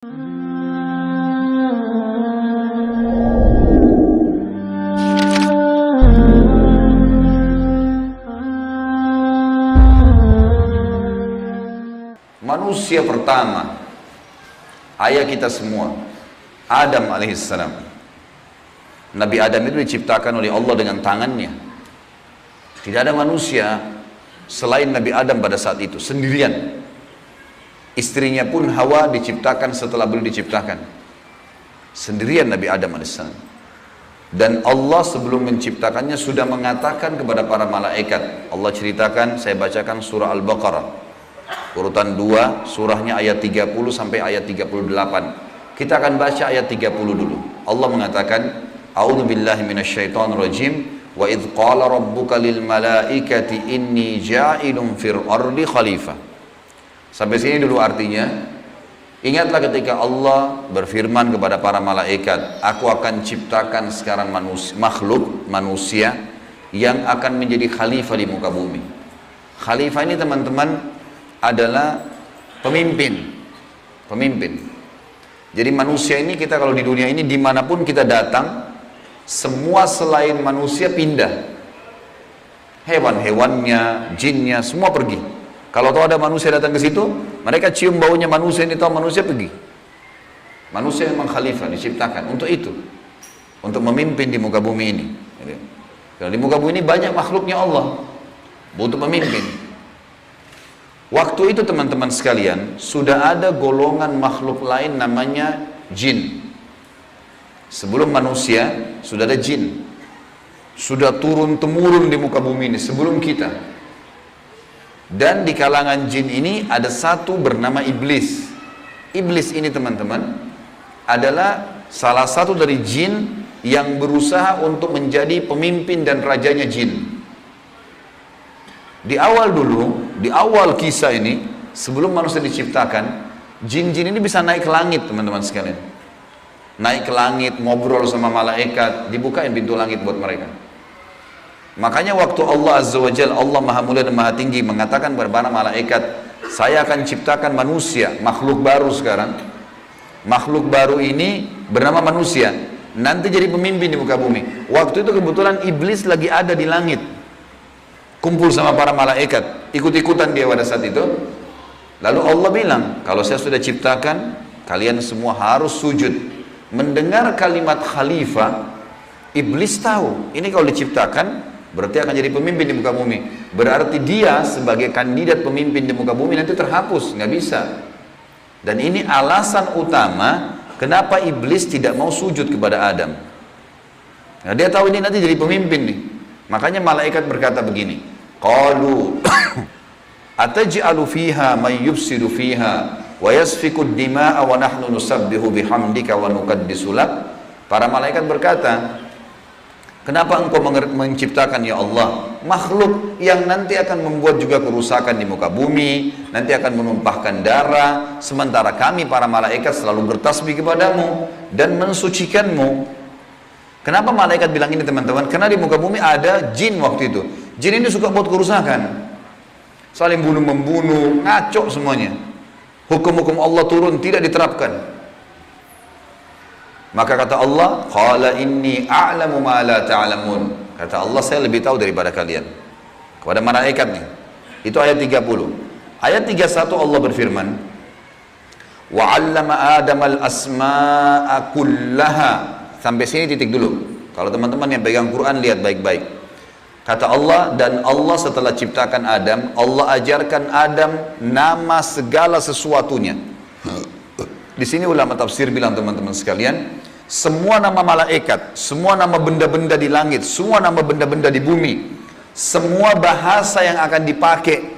Manusia pertama, ayah kita semua, Adam alaihissalam. Nabi Adam itu diciptakan oleh Allah dengan tangannya. Tidak ada manusia selain Nabi Adam pada saat itu, sendirian. Istrinya pun Hawa diciptakan setelah beliau diciptakan. Sendirian Nabi Adam alaihissalam. Dan Allah sebelum menciptakannya sudah mengatakan kepada para malaikat. Allah ceritakan, saya bacakan surah Al-Baqarah. Urutan 2, surahnya ayat 30 sampai ayat 38. Kita akan baca ayat 30 dulu. Allah mengatakan, A'udzubillahi minasyaitonirrajim. Wa idh qala rabbuka lil malaikati inni ja'ilun fil ardi khalifah. Sampai sini dulu artinya. Ingatlah ketika Allah berfirman kepada para malaikat, aku akan ciptakan sekarang manusia yang akan menjadi khalifah di muka bumi. Khalifah ini teman-teman adalah pemimpin. Jadi manusia ini, kita kalau di dunia ini dimanapun kita datang, semua selain manusia pindah. Hewan-hewannya, jinnya, semua pergi. Kalau tahu ada manusia datang ke situ, mereka cium baunya manusia ini, tahu manusia pergi. Manusia memang khalifah, diciptakan untuk itu, untuk memimpin di muka bumi ini. Karena di muka bumi ini banyak makhluknya Allah, butuh pemimpin. Waktu itu teman-teman sekalian, sudah ada golongan makhluk lain namanya jin. Sebelum manusia, sudah ada jin. Sudah turun-temurun di muka bumi ini, sebelum kita. Dan di kalangan jin ini ada satu bernama iblis. Iblis ini teman-teman adalah salah satu dari jin yang berusaha untuk menjadi pemimpin dan rajanya jin. Di awal dulu, di awal kisah ini, sebelum manusia diciptakan, jin-jin ini bisa naik ke langit teman-teman sekalian. Naik ke langit, ngobrol sama malaikat, dibukain pintu langit buat mereka. Makanya waktu Allah Azza wa Jalla, Allah Maha Mulia dan Maha Tinggi, mengatakan kepada para malaikat, saya akan ciptakan manusia, makhluk baru sekarang. Makhluk baru ini bernama manusia, nanti jadi pemimpin di muka bumi. Waktu itu kebetulan iblis lagi ada di langit, kumpul sama para malaikat, ikut-ikutan dia pada saat itu. Lalu Allah bilang, kalau saya sudah ciptakan, kalian semua harus sujud. Mendengar kalimat khalifah, iblis tahu, ini kalau diciptakan, berarti akan jadi pemimpin di muka bumi. Berarti dia sebagai kandidat pemimpin di muka bumi nanti terhapus, nggak bisa. Dan ini alasan utama, kenapa iblis tidak mau sujud kepada Adam. Nah, dia tahu ini nanti jadi pemimpin nih. Makanya malaikat berkata begini, qalu ataj'alu fiha may yufsidu fiha wa yasfiku ad-dima'a wa nahnu nusabbihu bihamdika wa nuqaddisu lak. Para malaikat berkata, kenapa engkau menciptakan ya Allah makhluk yang nanti akan membuat juga kerusakan di muka bumi, nanti akan menumpahkan darah, sementara kami para malaikat selalu bertasbih kepadamu dan mensucikanmu. Kenapa malaikat bilang ini teman-teman? Karena di muka bumi ada jin waktu itu. Jin ini suka buat kerusakan, saling bunuh-membunuh, ngaco semuanya. Hukum-hukum Allah turun, tidak diterapkan. Maka kata Allah, qala inni a'lamu ma la ta'lamun. Kata Allah, saya lebih tahu daripada kalian. Kepada malaikat nih. Itu ayat 30. Ayat 31 Allah berfirman, wa 'allama Adamal asma'a kullaha. Sampai sini titik dulu. Kalau teman-teman yang pegang Quran lihat baik-baik. Kata Allah, dan Allah setelah ciptakan Adam, Allah ajarkan Adam nama segala sesuatunya. Di sini ulama tafsir bilang teman-teman sekalian, semua nama malaikat, semua nama benda-benda di langit, semua nama benda-benda di bumi, semua bahasa yang akan dipakai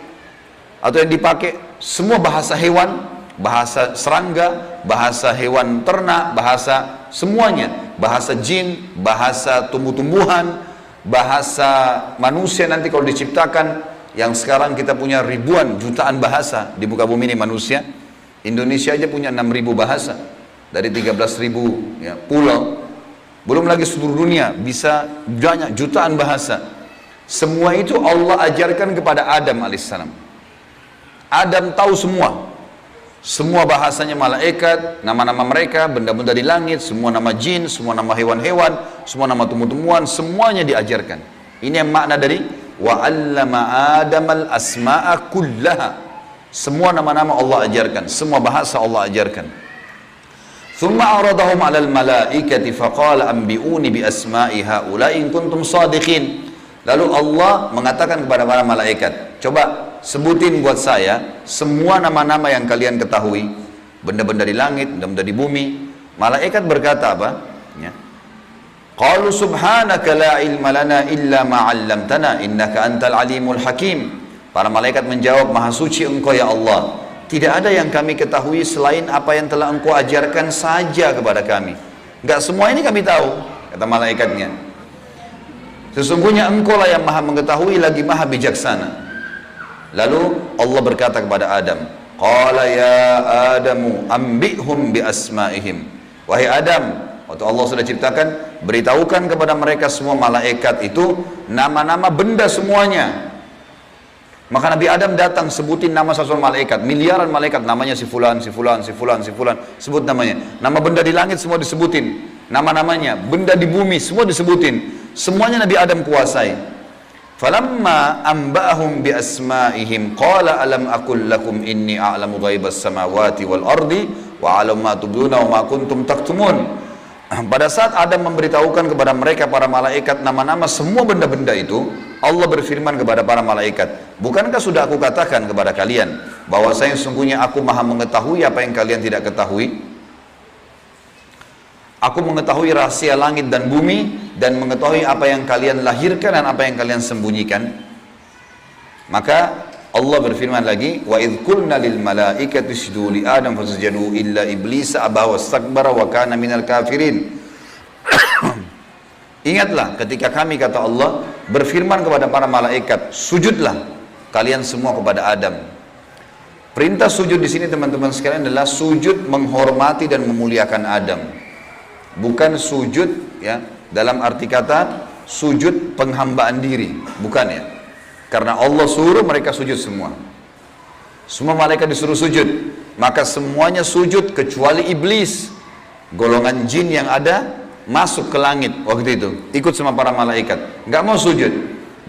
atau yang dipakai, semua bahasa hewan, bahasa serangga, bahasa hewan ternak, bahasa semuanya, bahasa jin, bahasa tumbuh-tumbuhan, bahasa manusia nanti kalau diciptakan, yang sekarang kita punya ribuan, jutaan bahasa di muka bumi ini manusia. Indonesia aja punya 6.000 bahasa dari 13.000 ya, pulau. Belum lagi seluruh dunia, bisa banyak jutaan bahasa. Semua itu Allah ajarkan kepada Adam alaihissalam. Adam tahu semua. Semua bahasanya malaikat, nama-nama mereka, benda-benda di langit, semua nama jin, semua nama hewan-hewan, semua nama tumbuh-tumbuhan, semuanya diajarkan. Ini yang makna dari wa 'allama Adamal asma'a kullaha. Semua nama-nama Allah ajarkan, semua bahasa Allah ajarkan. Thumma aradahum 'alal malaikati faqala anbi'uni bi asma'i haula'i in kuntum shadiqin. Lalu Allah mengatakan kepada para malaikat, coba sebutin buat saya semua nama-nama yang kalian ketahui, benda-benda di langit, benda-benda di bumi. Malaikat berkata apa? Ya. Qalu subhanaka la ilma lana illa ma 'allamtana innaka antal alimul hakim. Para malaikat menjawab, maha suci engkau ya Allah, tidak ada yang kami ketahui selain apa yang telah engkau ajarkan saja kepada kami. Enggak semua ini kami tahu, kata malaikatnya. Sesungguhnya engkau lah yang maha mengetahui lagi maha bijaksana. Lalu Allah berkata kepada Adam, qala ya Adamu ambihum bi asma'ihim. Wahai Adam, waktu Allah sudah ciptakan, beritahukan kepada mereka semua malaikat itu nama-nama benda semuanya. Maka Nabi Adam datang sebutin nama sesuatu malaikat, miliaran malaikat, namanya si fulan, si fulan, si fulan, si fulan, sebut namanya. Nama benda di langit semua disebutin, nama-namanya, benda di bumi semua disebutin. Semuanya Nabi Adam kuasai. Falamma amba'ahum bi asma'ihim qala alam aqul lakum inni a'lamu ghaibas samawati wal ardi wa a'lamu ma tubduna wa ma kuntum taktumun. Pada saat Adam memberitahukan kepada mereka para malaikat nama-nama semua benda-benda itu, Allah berfirman kepada para malaikat, bukankah sudah aku katakan kepada kalian bahwasanya sesungguhnya aku maha mengetahui apa yang kalian tidak ketahui? Aku mengetahui rahasia langit dan bumi dan mengetahui apa yang kalian lahirkan dan apa yang kalian sembunyikan. Maka Allah berfirman lagi, wa idh qulna lil malaikati isjudu li Adam fasajadu illa iblis aba wastakbara wa kana minal kafirin. Ingatlah ketika kami, kata Allah, berfirman kepada para malaikat, sujudlah kalian semua kepada Adam. Perintah sujud di sini teman-teman sekalian adalah sujud menghormati dan memuliakan Adam. Bukan sujud ya dalam arti kata sujud penghambaan diri, bukan ya. Karena Allah suruh mereka sujud semua. Semua malaikat disuruh sujud, maka semuanya sujud kecuali iblis. Golongan jin yang ada masuk ke langit waktu itu, ikut sama para malaikat, nggak mau sujud.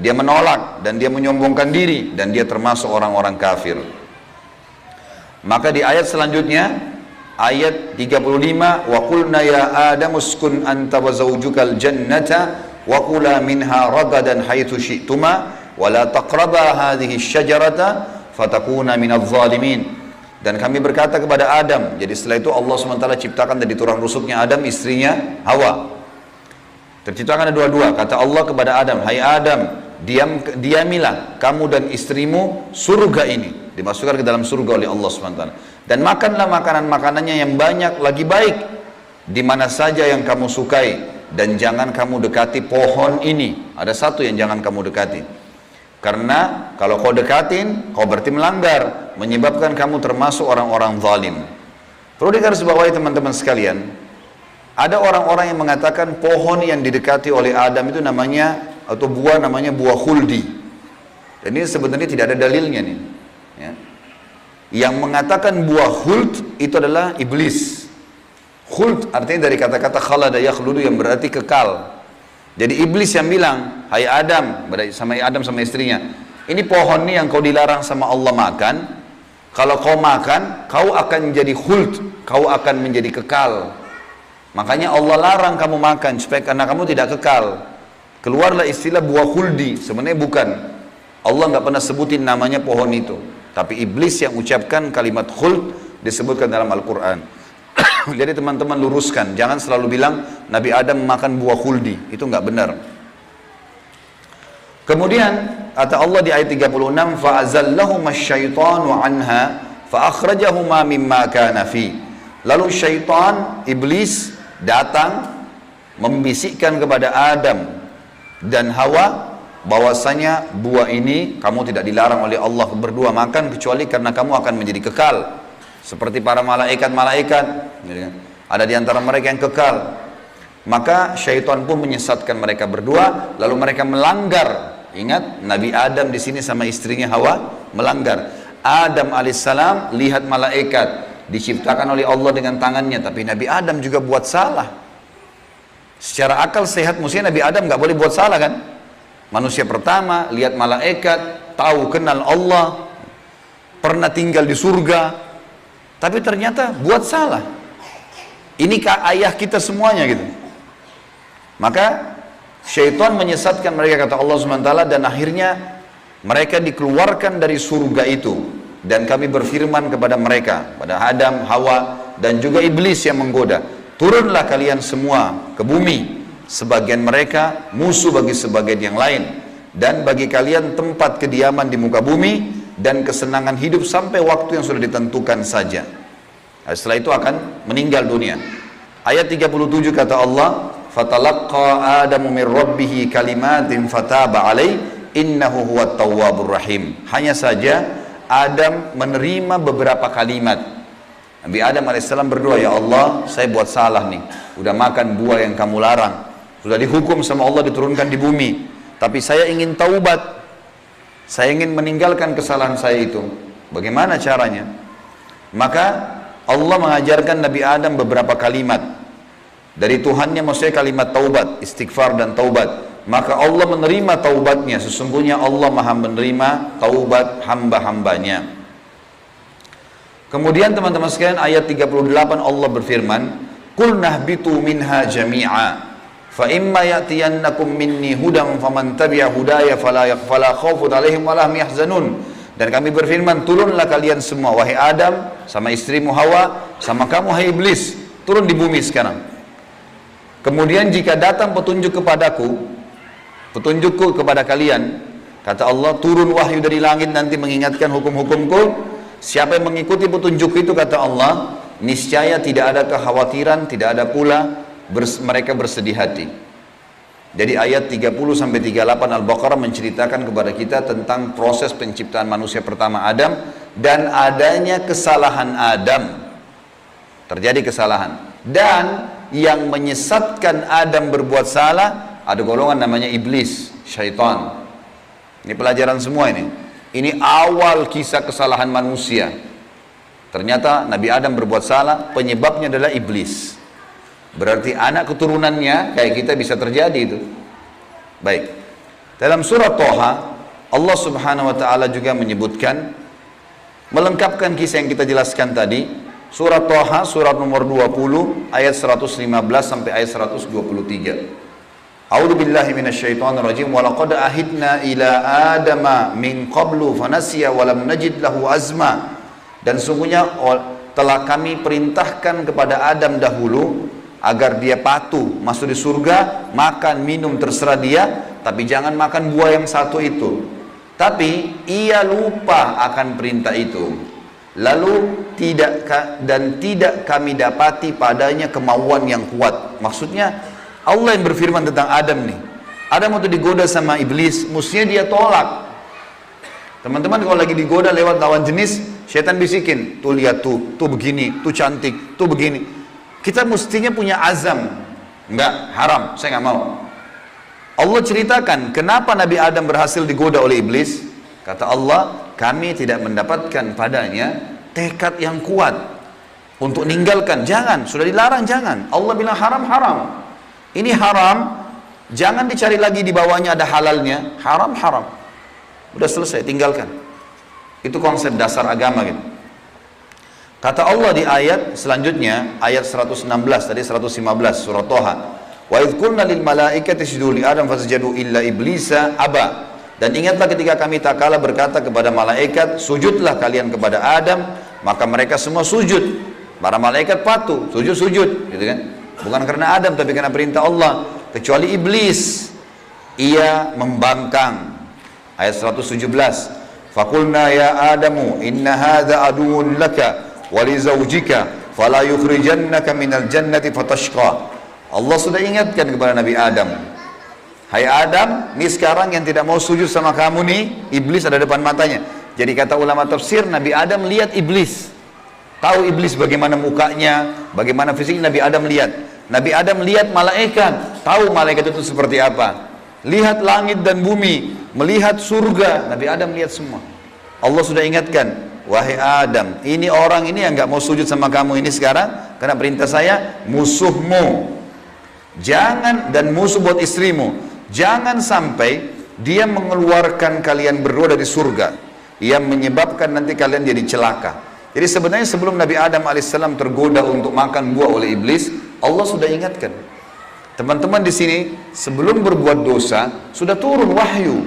Dia menolak dan dia menyombongkan diri dan dia termasuk orang-orang kafir. Maka di ayat selanjutnya, ayat 35, wa qulna ya Adam uskun anta wa zawjukal jannata wa kula minha ragadan haitsu syi'tuma wa la taqraba hadhihi syajarata fatakuna minadh dhalimin. Dan kami berkata kepada Adam, jadi setelah itu Allah SWT ciptakan dari tulang rusuknya Adam istrinya Hawa. Terciptakan ada dua-dua. Kata Allah kepada Adam, hai Adam, diamilah kamu dan istrimu surga ini, dimasukkan ke dalam surga oleh Allah SWT. Dan makanlah makanan-makanannya yang banyak lagi baik di mana saja yang kamu sukai, dan jangan kamu dekati pohon ini. Ada satu yang jangan kamu dekati, karena kalau kau dekatin kau berarti melanggar, menyebabkan kamu termasuk orang-orang zalim. Perlu digarisbawahi teman-teman sekalian, ada orang-orang yang mengatakan pohon yang didekati oleh Adam itu namanya, atau buah namanya buah khuldi. Dan ini sebenarnya tidak ada dalilnya nih ya. Yang mengatakan buah khuld itu adalah iblis. Khuld artinya dari kata-kata khalada yakhludu yang berarti kekal. Jadi iblis yang bilang, hai Adam, sama Adam sama istrinya, ini pohon nih yang kau dilarang sama Allah makan, kalau kau makan kau akan menjadi khuld, kau akan menjadi kekal. Makanya Allah larang kamu makan supaya karena kamu tidak kekal. Keluarlah istilah buah khuldi, sebenarnya bukan. Allah nggak pernah sebutin namanya pohon itu. Tapi iblis yang ucapkan kalimat khuld disebutkan dalam Al-Quran. Jadi teman-teman luruskan, jangan selalu bilang Nabi Adam makan buah khuldi, itu nggak benar. Kemudian kata Allah di ayat 36, fa'azallahuma asyaitanu anha fa'akhrajahuma mimma kana fi. Lalu syaitan, iblis datang membisikkan kepada Adam dan Hawa bahwasanya buah ini kamu tidak dilarang oleh Allah berdua makan kecuali karena kamu akan menjadi kekal seperti para malaikat-malaikat. Ada di antara mereka yang kekal. Maka syaitan pun menyesatkan mereka berdua, lalu mereka melanggar. Ingat, Nabi Adam di sini sama istrinya Hawa melanggar. Adam alaihissalam lihat malaikat diciptakan oleh Allah dengan tangannya, tapi Nabi Adam juga buat salah. Secara akal sehat mestinya Nabi Adam nggak boleh buat salah kan? Manusia pertama lihat malaikat, tahu kenal Allah, pernah tinggal di surga, tapi ternyata buat salah. Ini ayah kita semuanya gitu. Maka syaitan menyesatkan mereka, kata Allah SWT, dan akhirnya mereka dikeluarkan dari surga itu. Dan kami berfirman kepada mereka, pada Adam, Hawa, dan juga iblis yang menggoda, turunlah kalian semua ke bumi. Sebagian mereka musuh bagi sebagian yang lain, dan bagi kalian tempat kediaman di muka bumi dan kesenangan hidup sampai waktu yang sudah ditentukan saja. Setelah itu akan meninggal dunia. Ayat 37 kata Allah, fatalaqqa Adamu min rabbih kalimatin fataba alaih innahu huwat tawwabur rahim. Hanya saja Adam menerima beberapa kalimat. Nabi Adam alaihissalam berdoa, ya Allah, saya buat salah nih, udah makan buah yang kamu larang, sudah dihukum sama Allah diturunkan di bumi, tapi saya ingin taubat, saya ingin meninggalkan kesalahan saya itu. Bagaimana caranya? Maka Allah mengajarkan Nabi Adam beberapa kalimat dari Tuhannya, maksudnya kalimat taubat, istighfar dan taubat. Maka Allah menerima taubatnya. Sesungguhnya Allah maha menerima taubat hamba-hambanya. Kemudian teman-teman sekalian, ayat 38 Allah berfirman, qul nahbitu minha jami'a fa imma ya'tiyannakum minni hudan faman tabi'a hudaya fala khaufun 'alaihim wa lahum yahzanun. Dan kami berfirman, turunlah kalian semua, wahai Adam, sama istrimu Hawa, sama kamu hai iblis, turun di bumi sekarang. Kemudian jika datang petunjuk kepadaku, petunjukku kepada kalian, kata Allah, turun wahyu dari langit nanti mengingatkan hukum-hukumku. Siapa yang mengikuti petunjuk itu, kata Allah, niscaya tidak ada kekhawatiran, tidak ada pula mereka bersedih hati. Jadi ayat 30-38 Al-Baqarah menceritakan kepada kita tentang proses penciptaan manusia pertama Adam dan adanya kesalahan Adam. Terjadi kesalahan. Dan yang menyesatkan Adam berbuat salah, ada golongan namanya iblis, syaitan. Ini pelajaran semua ini. Ini awal kisah kesalahan manusia. Ternyata Nabi Adam berbuat salah, penyebabnya adalah iblis. Berarti anak keturunannya kayak kita bisa terjadi itu. Baik. Dalam surah Toha, Allah Subhanahu wa taala juga menyebutkan, melengkapkan kisah yang kita jelaskan tadi. Surah Toha, surat nomor 20, ayat 115 sampai ayat 123. A'udzu billahi minasyaitonir rajim. Wa laqad ahidna ila adama min qablu fanasiya wa lam najid lahu azma. Dan sungguhnya telah kami perintahkan kepada Adam dahulu agar dia patuh masuk di surga, makan minum terserah dia, tapi jangan makan buah yang satu itu. Tapi ia lupa akan perintah itu. Lalu tidak kami dapati padanya kemauan yang kuat. Maksudnya Allah yang berfirman tentang Adam nih. Adam waktu digoda sama iblis, mestinya dia tolak. Teman-teman kalau lagi digoda lewat lawan jenis, syaitan bisikin, tuh lihat tuh begini, tuh cantik, tuh begini. Kita mestinya punya azam. Enggak, haram, saya nggak mau. Allah ceritakan kenapa Nabi Adam berhasil digoda oleh iblis. Kata Allah, kami tidak mendapatkan padanya tekad yang kuat untuk meninggalkan. Jangan, sudah dilarang jangan. Allah bilang haram, haram. Ini haram, jangan dicari lagi di bawahnya ada halalnya. Haram, haram. Udah selesai, tinggalkan. Itu konsep dasar agama gitu. Kata Allah di ayat selanjutnya, ayat 116 tadi 115 surah Toha. Wa idh qulna lil malaikati isjudu li Adam fasajadu illa iblisa aba. Dan ingatlah ketika kami tak kala berkata kepada malaikat, sujudlah kalian kepada Adam, maka mereka semua sujud. Para malaikat patuh, sujud, gitu kan? Bukan karena Adam tapi karena perintah Allah, kecuali iblis ia membangkang. Ayat 117, faqulna ya Adamu inna hadza aduwwun laka wa li zawjika fala yukhrijannaka minal jannati fatashqa. Allah sudah ingatkan kepada Nabi Adam, hai Adam, ini sekarang yang tidak mau sujud sama kamu nih, iblis ada depan matanya. Jadi kata ulama tafsir, Nabi Adam lihat iblis, tahu iblis bagaimana mukanya, bagaimana fisiknya. Nabi Adam lihat. Nabi Adam lihat malaikat, tahu malaikat itu seperti apa. Lihat langit dan bumi, melihat surga, Nabi Adam lihat semua. Allah sudah ingatkan, wahai Adam, ini orang ini yang nggak mau sujud sama kamu ini sekarang, karena perintah saya, musuhmu. Jangan, dan musuh buat istrimu. Jangan sampai dia mengeluarkan kalian berdua dari surga, yang menyebabkan nanti kalian jadi celaka. Jadi sebenarnya sebelum Nabi Adam alaihissalam tergoda untuk makan buah oleh iblis, Allah sudah ingatkan. Teman-teman di sini, sebelum berbuat dosa, sudah turun wahyu.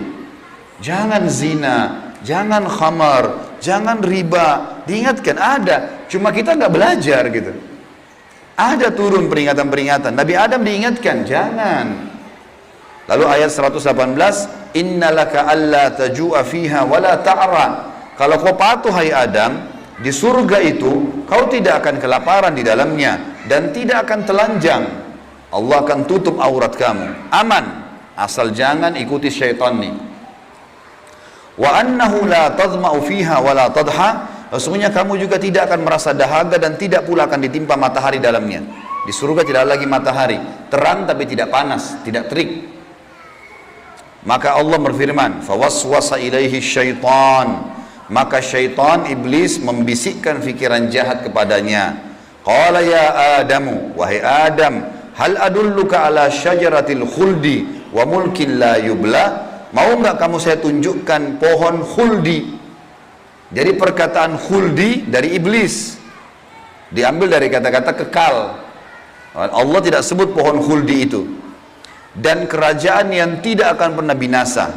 Jangan zina, jangan khamar, jangan riba, diingatkan ada, cuma kita nggak belajar gitu. Ada turun peringatan-peringatan, Nabi Adam diingatkan, jangan. Lalu ayat 118, innalaka alla taju'a fiha wala ta'ra. Kalau kau patuh hai Adam, di surga itu kau tidak akan kelaparan di dalamnya dan tidak akan telanjang. Allah akan tutup aurat kamu, aman, asal jangan ikuti syaitan nih. Wa annahu la tadma'u fiha wa la tadha. Sesungguhnya kamu juga tidak akan merasa dahaga dan tidak pula akan ditimpa matahari dalamnya. Di surga tidak lagi matahari, terang tapi tidak panas, tidak terik. Maka Allah berfirman, fawaswasa ilaihi syaitan. Maka syaitan, iblis, membisikkan fikiran jahat kepadanya. Qala ya Adamu, wahai Adam, hal adulluka ala syajaratil khuldi wa mulkin la yubla. Mau nggak kamu saya tunjukkan pohon khuldi? Jadi perkataan khuldi dari iblis, diambil dari kata-kata kekal. Allah tidak sebut pohon khuldi itu. Dan kerajaan yang tidak akan pernah binasa.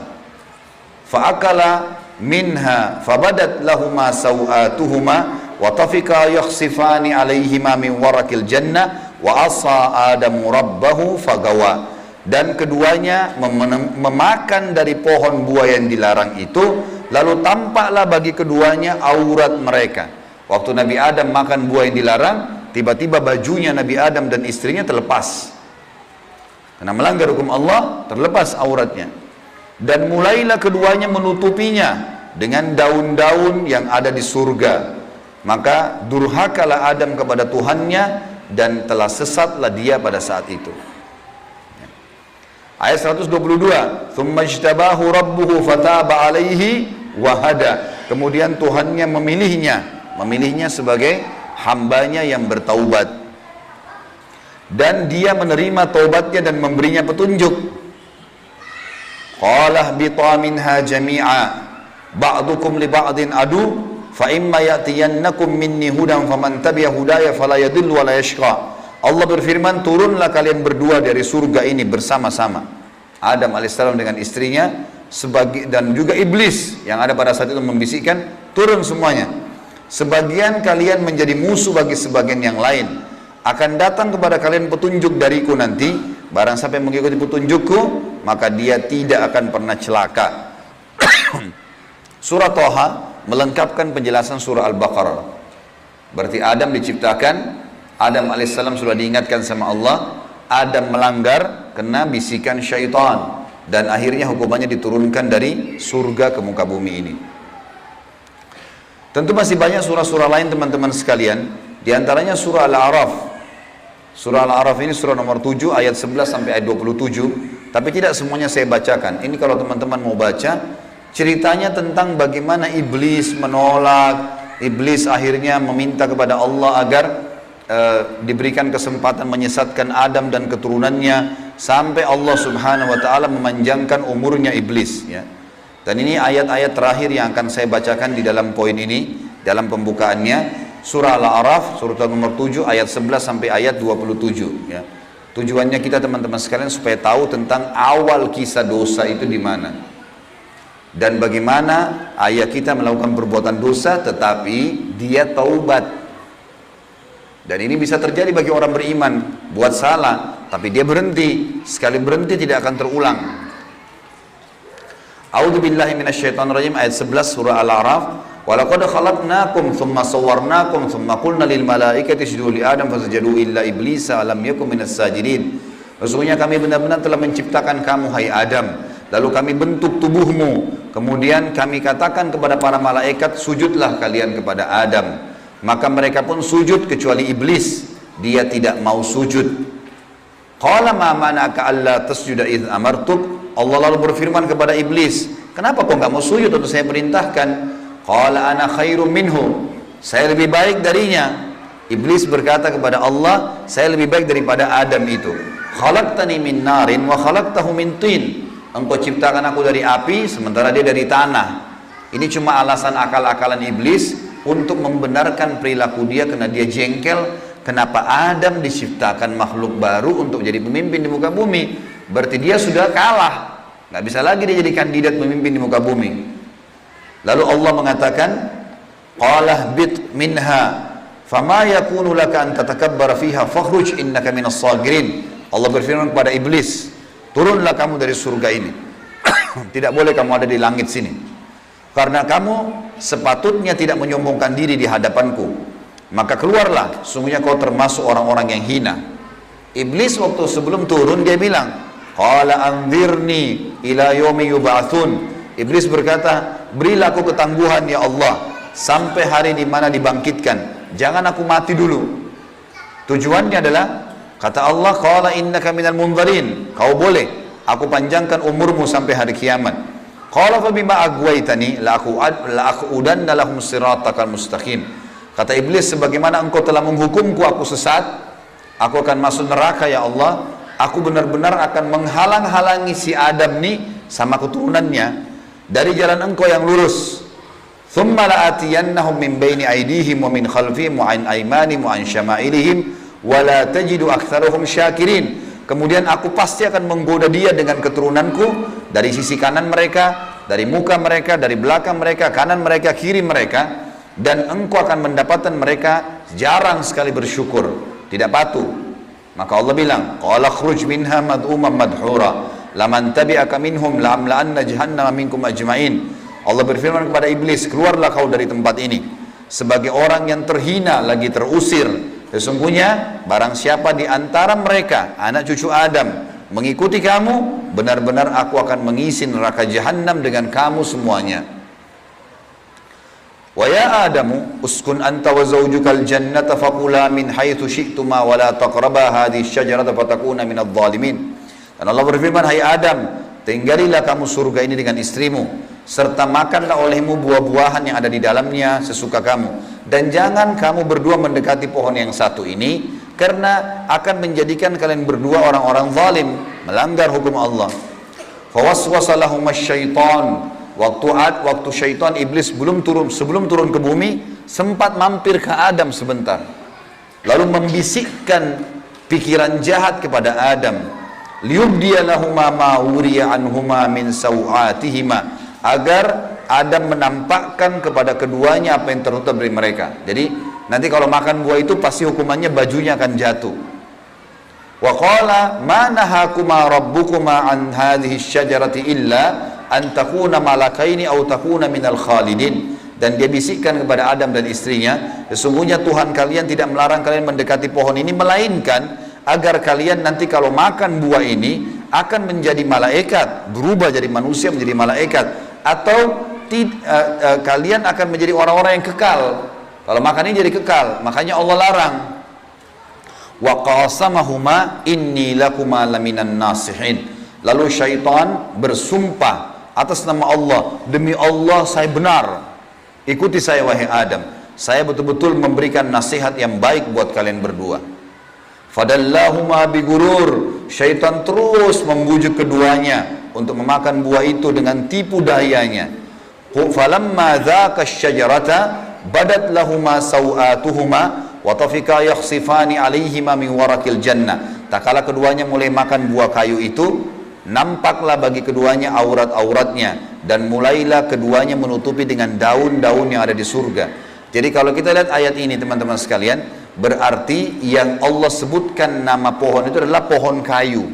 Fa'akala minha fabadat lahuma sawatuhuma wa tafika yakhsifani alaihima min warakil jannah wa asa adamu rabbahu fagawa. Dan keduanya memakan dari pohon buah yang dilarang itu, lalu tampaklah bagi keduanya aurat mereka. Waktu Nabi Adam makan buah yang dilarang, tiba-tiba bajunya Nabi Adam dan istrinya terlepas. Karena melanggar hukum Allah, terlepas auratnya. Dan mulailah keduanya menutupinya dengan daun-daun yang ada di surga. Maka durhakalah Adam kepada Tuhannya dan telah sesatlah dia pada saat itu. Ayat 122, "Tsumma ijtabahu rabbuhu fataba 'alaihi wa hada." Kemudian Tuhannya memilihnya sebagai hambanya yang bertaubat. Dan dia menerima taubatnya dan memberinya petunjuk. Qala ihbita minha jami'a ba'dukum li ba'din adu fa imma ya'tiyannakum minni hudan faman tabi'a hudaya fala yadhillu wa la yashqa. Allah berfirman, turunlah kalian berdua dari surga ini bersama-sama. Adam alaihissalam dengan istrinya dan juga iblis yang ada pada saat itu membisikkan, turun semuanya. Sebagian kalian menjadi musuh bagi sebagian yang lain. Akan datang kepada kalian petunjuk dariku nanti, barang siapa yang mengikuti petunjukku, maka dia tidak akan pernah celaka. Surah Thaha melengkapkan penjelasan surah Al-Baqarah. Berarti Adam diciptakan, Adam alaihissalam sudah diingatkan sama Allah, Adam melanggar, kena bisikan syaitan, dan akhirnya hukumannya diturunkan dari surga ke muka bumi ini. Tentu masih banyak surah-surah lain teman-teman sekalian, di antaranya surah Al-A'raf. Surah Al-A'raf ini surah nomor 7 ayat 11 sampai ayat 27, tapi tidak semuanya saya bacakan. Ini kalau teman-teman mau baca, ceritanya tentang bagaimana iblis menolak, iblis akhirnya meminta kepada Allah agar diberikan kesempatan menyesatkan Adam dan keturunannya, sampai Allah subhanahu wa ta'ala memanjangkan umurnya iblis ya. Dan ini ayat-ayat terakhir yang akan saya bacakan di dalam poin ini, dalam pembukaannya. Surah Al-A'raf, surah nomor 7 ayat 11 sampai ayat 27 ya. Tujuannya kita teman-teman sekalian supaya tahu tentang awal kisah dosa itu di mana. Dan bagaimana ayah kita melakukan perbuatan dosa tetapi dia taubat. Dan ini bisa terjadi bagi orang beriman, buat salah, tapi dia berhenti. Sekali berhenti tidak akan terulang. A'udzubillahi minasyaitonirrajim ayat 11 surah Al-A'raf. Walaqad khalaqnakum tsumma sawwarnakum tsumma qulna lil malaikati isjudu li Adam fasajadu illa iblisa lam yakun minas sajidin. Sesungguhnya kami benar-benar telah menciptakan kamu hai Adam, lalu kami bentuk tubuhmu, kemudian kami katakan kepada para malaikat, sujudlah kalian kepada Adam. Maka mereka pun sujud kecuali iblis, dia tidak mau sujud. Qala ma mana'aka alla tasjuda idz amartuk. Allah lalu berfirman kepada iblis, kenapa kau nggak mau sujud waktu saya perintahkan? Qala ana khairum minhu. Saya lebih baik darinya. Iblis berkata kepada Allah, saya lebih baik daripada Adam itu. Khalaqtani min narin wa khalaqtahu min tin. Engkau ciptakan aku dari api, sementara dia dari tanah. Ini cuma alasan akal-akalan iblis untuk membenarkan perilaku dia, karena dia jengkel. Kenapa Adam diciptakan makhluk baru untuk jadi pemimpin di muka bumi? Berarti dia sudah kalah. Nggak bisa lagi dia jadi kandidat pemimpin di muka bumi. Lalu Allah mengatakan, Qala bit minha fama yakunu laka an tatakabbara fiha fakhruj innaka minas sagirin. Allah berfirman kepada iblis, turunlah kamu dari surga ini. Tidak boleh kamu ada di langit sini, karena kamu sepatutnya tidak menyombongkan diri di hadapanku. Maka keluarlah, sungguhnya kau termasuk orang-orang yang hina. Iblis waktu sebelum turun dia bilang, Qala anzirni ila yaumi yub'atsun. Iblis berkata, berilah aku ketangguhan ya Allah sampai hari di mana dibangkitkan. Jangan aku mati dulu. Tujuannya adalah, kata Allah, Qala innaka minal munzarin. Kau boleh, aku panjangkan umurmu sampai hari kiamat. Qala fa bima aghwaytani la aqudanna lahum siratakal mustaqim. Kata iblis, sebagaimana engkau telah menghukumku aku sesat, aku akan masuk neraka ya Allah. Aku benar-benar akan menghalang-halangi si Adam nih sama keturunannya dari jalan engkau yang lurus. Thumma la'atiyannahum min baini aydihim wa min khalfihim wa an aymanihim wa an syama'ilihim wa la tajidu aktsaruhum syakirin. Kemudian aku pasti akan menggoda dia dengan keturunanku dari sisi kanan mereka, dari muka mereka, dari belakang mereka, kanan mereka, kiri mereka, dan engkau akan mendapatkan mereka jarang sekali bersyukur, tidak patuh. Maka Allah bilang, Qala khruj minha mad'uman madhura laman tabi'aka minhum la'amla'anna jahannama minkum ajma'in. Allah berfirman kepada iblis, keluarlah kau dari tempat ini sebagai orang yang terhina lagi terusir. Sesungguhnya barang siapa di antara mereka anak cucu Adam mengikuti kamu, benar-benar aku akan mengisi neraka jahanam dengan kamu semuanya. Wa ya Adamu uskun anta wa zawjukal jannata faqula min haitsu syi'tuma wa la taqraba hadhihi syajarata fatakuna minadh dhalimin. Dan Allah berfirman, hai Adam, tinggalilah kamu surga ini dengan istrimu, serta makanlah olehmu buah-buahan yang ada di dalamnya sesuka kamu, dan jangan kamu berdua mendekati pohon yang satu ini, karena akan menjadikan kalian berdua orang-orang zalim, melanggar hukum Allah. Fawaswasa lahumas syaitan. Waktu syaitan iblis sebelum turun ke bumi, sempat mampir ke Adam sebentar, lalu membisikkan pikiran jahat kepada Adam, liyubdiya lahuma ma wuriya anhuma min sawatihima, agar Adam menampakkan kepada keduanya apa yang tertutup dari mereka. Jadi nanti kalau makan buah itu pasti hukumannya bajunya akan jatuh. Wa qala ma nahakuma rabbukuma an hadhihi syajarati illa an takuna malakaini aw takuna minal khalidin. Dan dia bisikkan kepada Adam dan istrinya, sesungguhnya Tuhan kalian tidak melarang kalian mendekati pohon ini, melainkan agar kalian nanti kalau makan buah ini akan menjadi malaikat, berubah jadi manusia menjadi malaikat, atau kalian akan menjadi orang-orang yang kekal. Kalau makan ini jadi kekal, makanya Allah larang. Wa qasamahuma inni lakuma laminan nasihin. Lalu syaitan bersumpah atas nama Allah, demi Allah saya benar, ikuti saya wahai Adam, saya betul-betul memberikan nasihat yang baik buat kalian berdua. Fadallahuma bigurur. Syaitan terus membujuk keduanya untuk memakan buah itu dengan tipu dayanya. Falamma dzaka syajarata badat lahuma sawatuhuma wa tafika yakhsifani alaihima min warakil jannah. Tak kala keduanya mulai makan buah kayu itu, nampaklah bagi keduanya aurat-auratnya, dan mulailah keduanya menutupi dengan daun-daun yang ada di surga. Jadi kalau kita lihat ayat ini teman-teman sekalian, berarti yang Allah sebutkan nama pohon itu adalah pohon kayu.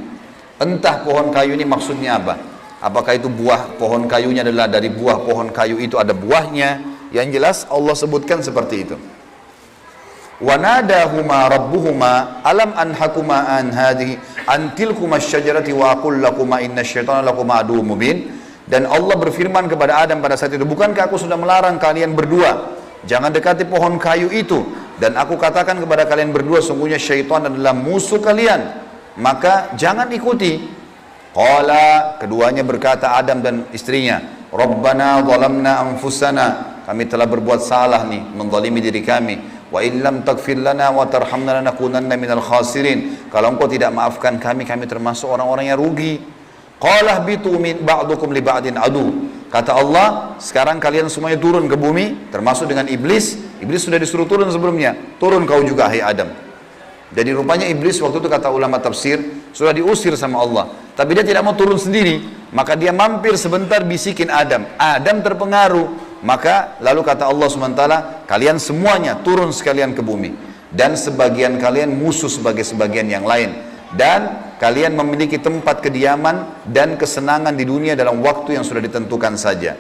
Entah pohon kayu ini maksudnya apa. Apakah itu buah pohon kayunya adalah dari buah pohon kayu itu ada buahnya. Yang jelas Allah sebutkan seperti itu. Wa nadahuma rabbuhuma alam anhakuma an hadhihi an tilkuma syajarati wa aqul lakuma inna syaitana lakuma aduwwum mubin. Dan Allah berfirman kepada Adam pada saat itu, bukankah aku sudah melarang kalian berdua jangan dekati pohon kayu itu, dan aku katakan kepada kalian berdua sungguhnya syaitan adalah musuh kalian, maka jangan ikuti. Qala, keduanya berkata Adam dan istrinya, Rabbana zalamna anfusana kami telah berbuat salah nih, menzalimi diri kami. Wa illam taghfir lana wa tarhamna lanakunanna minal khasirin. Kalau engkau tidak maafkan kami, kami termasuk orang-orang yang rugi. Qala bitu min ba'dukum li ba'din adu. Kata Allah, sekarang kalian semuanya turun ke bumi, termasuk dengan iblis. Iblis sudah disuruh turun sebelumnya. Turun kau juga, hai Adam. Jadi rupanya iblis waktu itu, kata ulama tafsir, sudah diusir sama Allah. Tapi dia tidak mau turun sendiri. Maka dia mampir sebentar bisikin Adam. Adam terpengaruh. Maka lalu kata Allah SWT, kalian semuanya turun sekalian ke bumi. Dan sebagian kalian musuh sebagai sebagian yang lain. Dan kalian memiliki tempat kediaman dan kesenangan di dunia dalam waktu yang sudah ditentukan saja.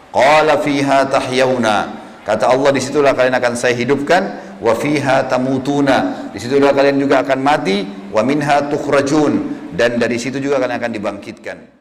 Qala fiha tahyawna. Kata Allah, disitulah kalian akan saya hidupkan. Wa fiha tamutuna. Disitulah kalian juga akan mati. Wa minha tukhrajun. Dan dari situ juga kalian akan dibangkitkan.